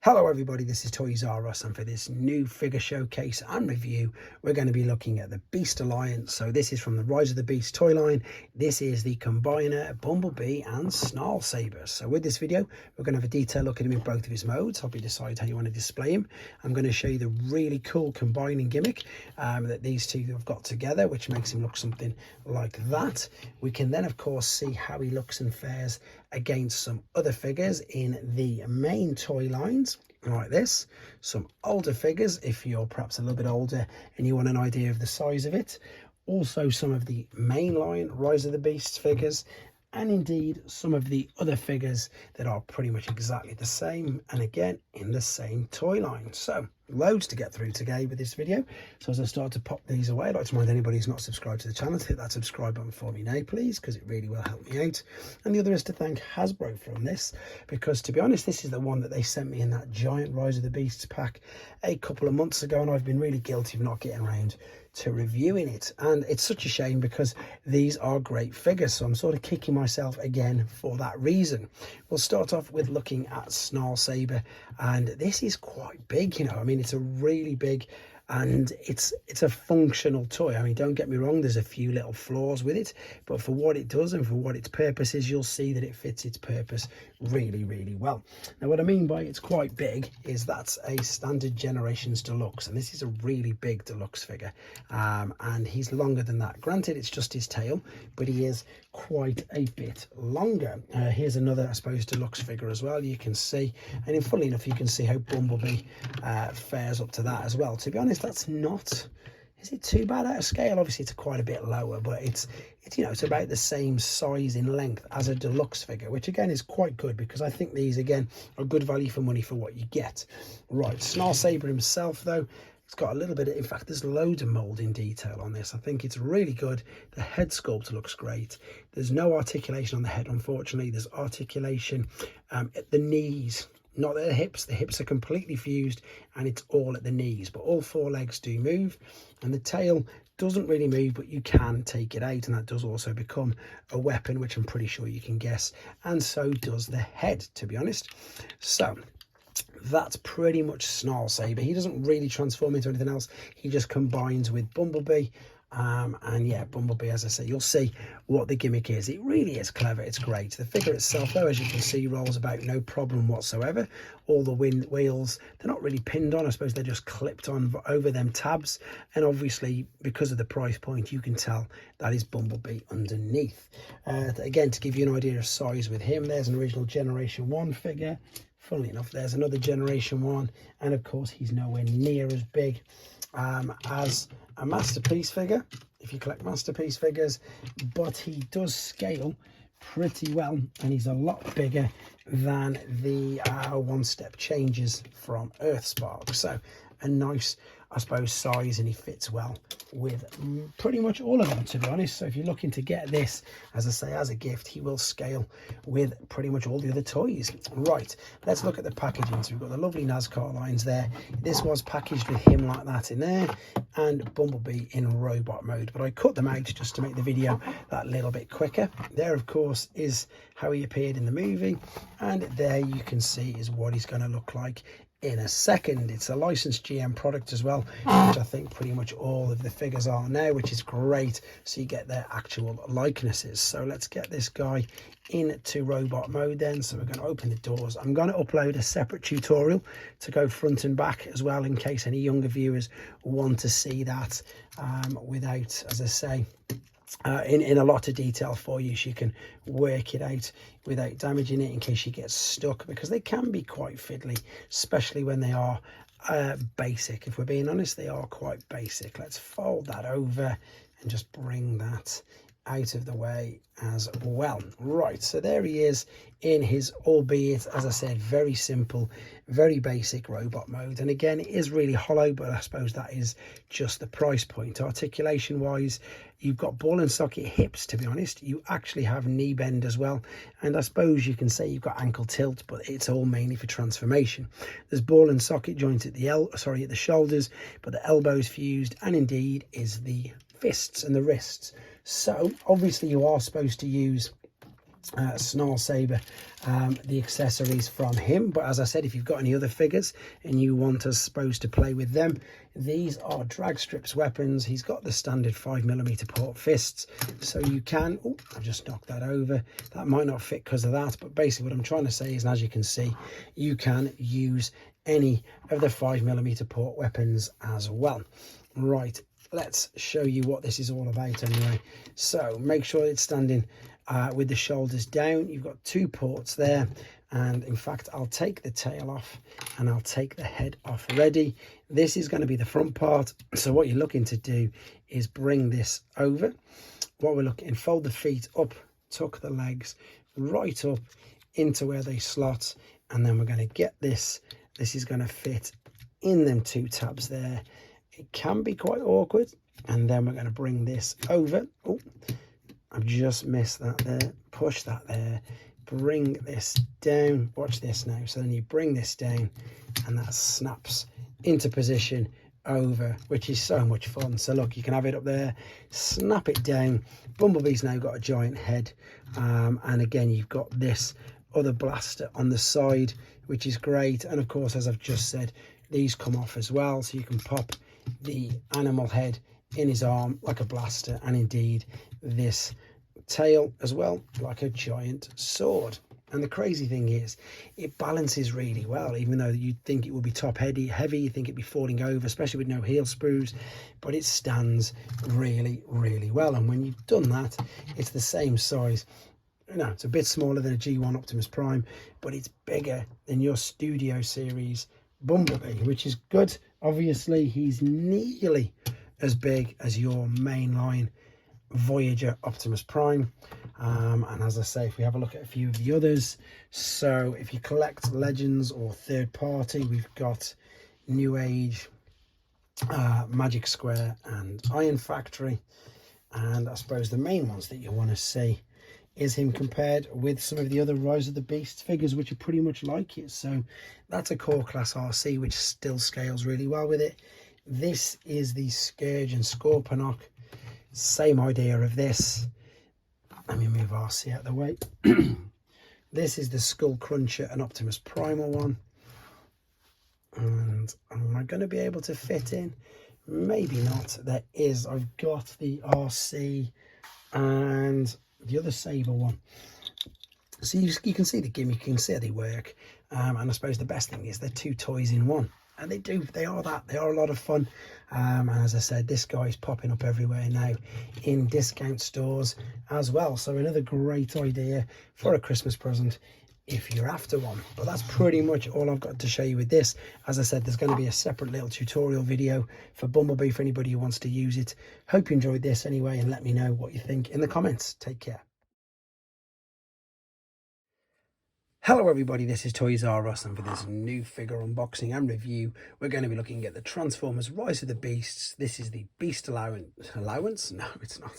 Hello everybody, this is Toys R Us, and for this new figure showcase and review we're going to be looking at the Beast Alliance. So this is from the Rise of the Beast toy line. This is the Combiner, Bumblebee and Snarlsaber. So with this video we're going to have a detailed look at him in both of his modes. Help you decide how you want to display him. I'm going to show you the really cool combining gimmick that these two have got together, which makes him look something like that. We can then of course see how he looks and fares against some other figures in the main toy lines like this, some older figures if you're perhaps a little bit older and you want an idea of the size of it, also some of the mainline Rise of the Beast figures, and indeed some of the other figures that are pretty much exactly the same and again in the same toy line. So loads to get through today with this video. So as I start to pop these away, I'd like to remind anybody who's not subscribed to the channel to hit that subscribe button for me now please, because it really will help me out. And the other is to thank Hasbro for this, because to be honest this is the one that they sent me in that giant Rise of the Beasts pack a couple of months ago, and I've been really guilty of not getting around to reviewing it, and it's such a shame because these are great figures, so I'm sort of kicking myself again for that reason. We'll start off with looking at Snarlsaber, and this is quite big, you know, I mean it's a really big, and it's a functional toy. I mean, don't get me wrong, there's a few little flaws with it, but for what it does and for what its purpose is, you'll see that it fits its purpose really well. Now what I mean by it's quite big is that's a standard Generations Deluxe, and this is a really big deluxe figure, and he's longer than that. Granted it's just his tail, but he is quite a bit longer. Here's another, I suppose, deluxe figure as well, you can see, and funnily enough you can see how Bumblebee fares up to that as well. To be honest, that's not, is it too bad out of scale? Obviously it's quite a bit lower, but it's you know, it's about the same size in length as a deluxe figure, which again is quite good, because I think these again are good value for money for what you get. Right, Snarlsaber himself though, it's got a little bit of, in fact there's loads of moulding detail on this. I think it's really good. The head sculpt looks great. There's no articulation on the head, unfortunately. There's articulation at the knees, not at the hips. The hips are completely fused and it's all at the knees, but all four legs do move, and the tail doesn't really move, but you can take it out, and that does also become a weapon, which I'm pretty sure you can guess, and so does the head, to be honest. So that's pretty much Snarlsaber. He doesn't really transform into anything else, he just combines with Bumblebee. And yeah, Bumblebee, as I say, you'll see what the gimmick is. It really is clever, it's great. The figure itself though, as you can see, rolls about no problem whatsoever. All the wheels, they're not really pinned on, I suppose they're just clipped on over them tabs, and obviously because of the price point you can tell that is Bumblebee underneath. Again, to give you an idea of size with him, there's an original Generation 1 figure. Funnily enough, there's another Generation 1, and of course he's nowhere near as big as a Masterpiece figure, if you collect Masterpiece figures, but he does scale pretty well, and he's a lot bigger than the one step changes from Earthspark. So a nice, I suppose, size, and he fits well with pretty much all of them, to be honest. So if you're looking to get this, as I say, as a gift, he will scale with pretty much all the other toys. Right, let's look at the packaging. So we've got the lovely NASCAR lines there. This was packaged with him like that in there, and Bumblebee in robot mode, but I cut them out just to make the video that little bit quicker. There of course is how he appeared in the movie, and there you can see is what he's going to look like in a second. It's a licensed GM product as well, which I think pretty much all of the figures are now, which is great, so you get their actual likenesses. So let's get this guy into robot mode then. So we're going to open the doors. I'm going to upload a separate tutorial to go front and back as well, in case any younger viewers want to see that without, as I say, in a lot of detail for you, so you can work it out without damaging it in case you get stuck, because they can be quite fiddly, especially when they are basic. If we're being honest, they are quite basic. Let's fold that over and just bring that out of the way as well. Right, so there he is in his, albeit as I said, very simple, very basic robot mode. And again, it is really hollow, but I suppose that is just the price point. Articulation wise, you've got ball and socket hips, to be honest. You actually have knee bend as well, and I suppose you can say you've got ankle tilt, but it's all mainly for transformation. There's ball and socket joint at the at the shoulders, but the elbows fused, and indeed is the fists and the wrists. So obviously you are supposed to use snarlsaber, the accessories from him. But as I said, if you've got any other figures and you want us supposed to play with them, these are drag strips weapons. He's got the standard 5mm port fists, so you can, oh, I've just knocked that over, that might not fit because of that, but basically what I'm trying to say is, and as you can see, you can use any of the 5mm port weapons as well. Right, let's show you what this is all about anyway. So make sure it's standing with the shoulders down. You've got 2 ports there, and in fact I'll take the tail off and I'll take the head off. Ready? This is going to be the front part. So what you're looking to do is bring this over. What we're looking, fold the feet up, tuck the legs right up into where they slot, and then we're going to get this is going to fit in them 2 tabs there. It can be quite awkward, and then we're going to bring this over. Oh, I've just missed that there. Push that there. Bring this down. Watch this now. So then you bring this down and that snaps into position over, which is so much fun. So look, you can have it up there, snap it down. Bumblebee's now got a giant head. And again, you've got this other blaster on the side, which is great. And of course, as I've just said, these come off as well. So you can pop the animal head in his arm like a blaster, and indeed this tail as well like a giant sword. And the crazy thing is, it balances really well, even though you'd think it would be top heavy, you think it'd be falling over, especially with no heel screws, but it stands really, really well. And when you've done that, it's the same size. No, it's a bit smaller than a G1 Optimus Prime, but it's bigger than your Studio Series Bumblebee, which is good. Obviously, he's nearly as big as your mainline Voyager Optimus Prime. And as I say, if we have a look at a few of the others, so if you collect Legends or third party, we've got New Age, Magic Square and Iron Factory. And I suppose the main ones that you want to see is him compared with some of the other Rise of the Beasts figures, which are pretty much like it. So that's a core class RC, which still scales really well with it. This is the Scourge and Scorponok. Same idea of this. Let me move RC out of the way. This is the Skull Cruncher and Optimus Primal one. And am I going to be able to fit in? Maybe not. There is. I've got the RC and the other Saber one. So you can see the gimmick, you can see how they work. And I suppose the best thing is they're 2 toys in one. And they are a lot of fun. And as I said, this guy is popping up everywhere now in discount stores as well. So another great idea for a Christmas present if you're after one. But that's pretty much all I've got to show you with this. As I said, there's going to be a separate little tutorial video for Bumblebee for anybody who wants to use it. Hope you enjoyed this anyway, and let me know what you think in the comments. Take care. Hello everybody, this is Toys R Us, and for this new figure unboxing and review, we're going to be looking at the Transformers Rise of the Beasts. This is the Beast Allowance. No, it's not.